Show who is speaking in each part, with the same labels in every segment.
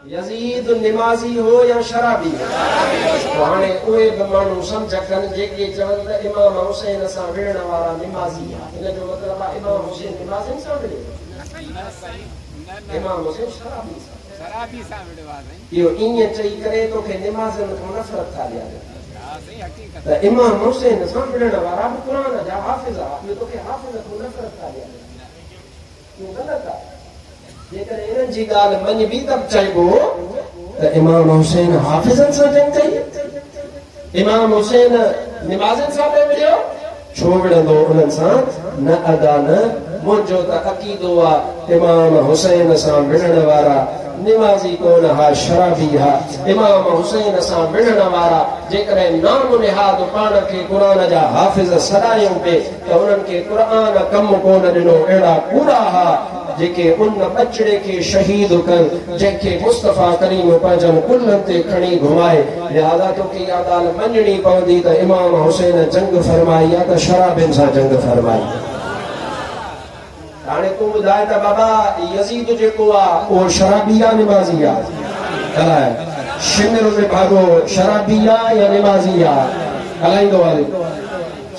Speaker 1: Yazid निमाज़ी हो या शराबी हो हाणे उहे बि माण्हू सम्झ कनि जेके चवनि त इमाम हुसैन सां विढ़ण वारा निमाज़ी आहे इन जो मतिलबु आहे इमाम हुसैन निमाज़िन सां विढ़े इमाम हुसैन शराबी सां इहो ईअं चई करे तोखे निमाज़िन खां नफ़रत था ॾियारे त इमाम हुसैन सां विढ़ण वारा बि क़ुरान जा हाफ़िज़ आहे इहो तोखे हाफ़िज़ खां नफ़रत था ॾियारे इहो ग़लति आहे जेकर इन्हनि जी ॻाल्हि मञबी त चइबो त इमाम हुसैन हाफ़िज़नि सां जंग कई इमाम हुसैन निमाज़िन सां पियो विढ़ियो छो विढ़ंदो उन्हनि सां न अदा न मुंहिंजो त अक़ीदो आहे इमाम हुसैन सां विढ़ण वारा निमाज़ी कोन हा शराबी हा इमाम हुसैन सां विढ़ण वारा जेकॾहिं नाम निहाद पाण खे क़ुरान जा हाफ़िज़ सॾायूं पिए त उन्हनि खे क़ुरान कमु कोन ॾिनो अहिड़ा कूड़ा हा जेके उन बचड़े खे शहीद कनि जंहिंखे मुस्तफ़ा करीम पंहिंजनि कुल्हनि ते खणी घुमाए लिहाज़ा तोखे इहा ॻाल्हि मञणी पवंदी त इमाम हुसैन जंग फरमाई आहे त शराबियुनि सां जंग फरमाई हाणे तूं ॿुधाए त बाबा यज़ीद जेको आहे उहो शराबी आहे निमाज़ी आहे अलाए शिमर में भाॻो शराबी आहे या निमाज़ी आहे हलाईंदो हले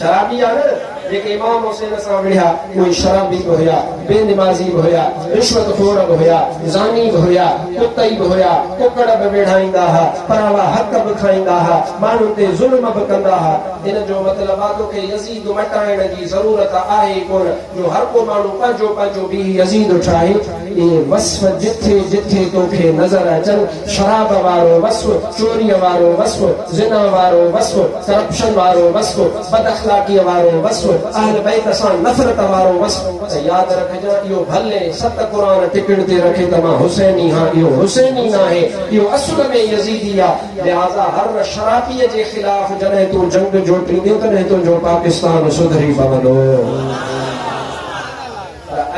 Speaker 1: शराबी आहे न जेके इमाम हुसैन सां विढ़िया उहे शराबी बि हुया बेनिमाज़ी बि हुया रिश्वतखोर बि हुया ज़ानी बि हुया कुतई बि हुया कुकड़ बि वेढ़ाईंदा हुआ परावा हक़ बि खाईंदा हुआ माण्हुनि ते ज़ुल्म बि कंदा हुआ इन जो मतिलबु आहे तोखे यज़ीद मटाइण जी ज़रूरत आहे कोन जो हर को माण्हू पंहिंजो पंहिंजो बि यज़ीद ठाहे इहे वस्फ़ जिथे जिथे तोखे नज़र अचनि शराब वारो वस्फ़ चोरीअ वारो वस्फ़ ज़िना वारो वस्फ़ करप्शन वारो वस्फ़ बदअख़लाक़ीअ वारो वस्फ़ अहल बैत सां नफ़रत वारो वस्फ़ त यादि रखजांइ इहो भले सत क़ुरान टिकण ते रखे त मां हुसैनी हा इहो हुसैनी न आहे इहो असुल में यज़ीदी आहे लिहाज़ा हर शराबीअ जे ख़िलाफ़ जॾहिं तूं जंग जोटींदे तॾहिं तुंहिंजो पाकिस्तान सुधरी पवंदो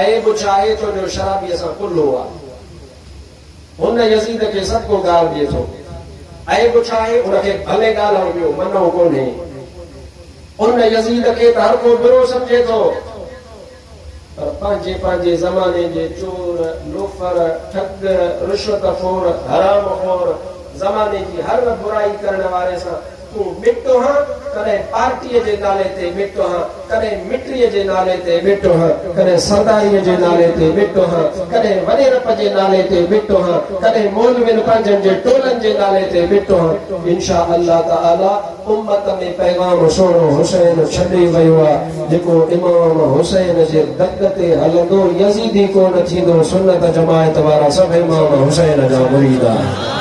Speaker 1: ऐब चाहे तुंहिंजो शराबीअ सां कुल्हो आहे हुन यज़ीद खे सभु को ॻाल्हि ॾिए थो ऐब चाहे उनखे भले ॻाल्हाइण ॾियो मनो कोन्हे उन यज़ीद खे त हर को बुरो सम्झे थो पर पंहिंजे पंहिंजे ज़माने जे चोर लोफर ठग रिश्वतखोर हरामखोर ज़माने जी हर बुराई करण वारे सां तूं मिटो हां कॾहिं पार्टीअ जे नाले ते मिटो हां कॾहिं मिट्रीअ जे नाले ते मिटो हां कॾहिं सरदारीअ जे नाले ते मिटो हां कॾहिं वॾेरप जे नाले ते मिटो हां कॾहिं मौलवियुनि पंहिंजनि जे टोलनि जे नाले ते मिटो हां इंशा अल्लाह ताला उम्मत में पैगाम सुहिणो हुसैन छॾे वियो आहे जेको इमाम हुसैन जे दग ते हलंदो यज़ीदी कोन थींदो सुन्नत जमायत वारा सभु इमाम हुसैन जा मुरीद आहिनि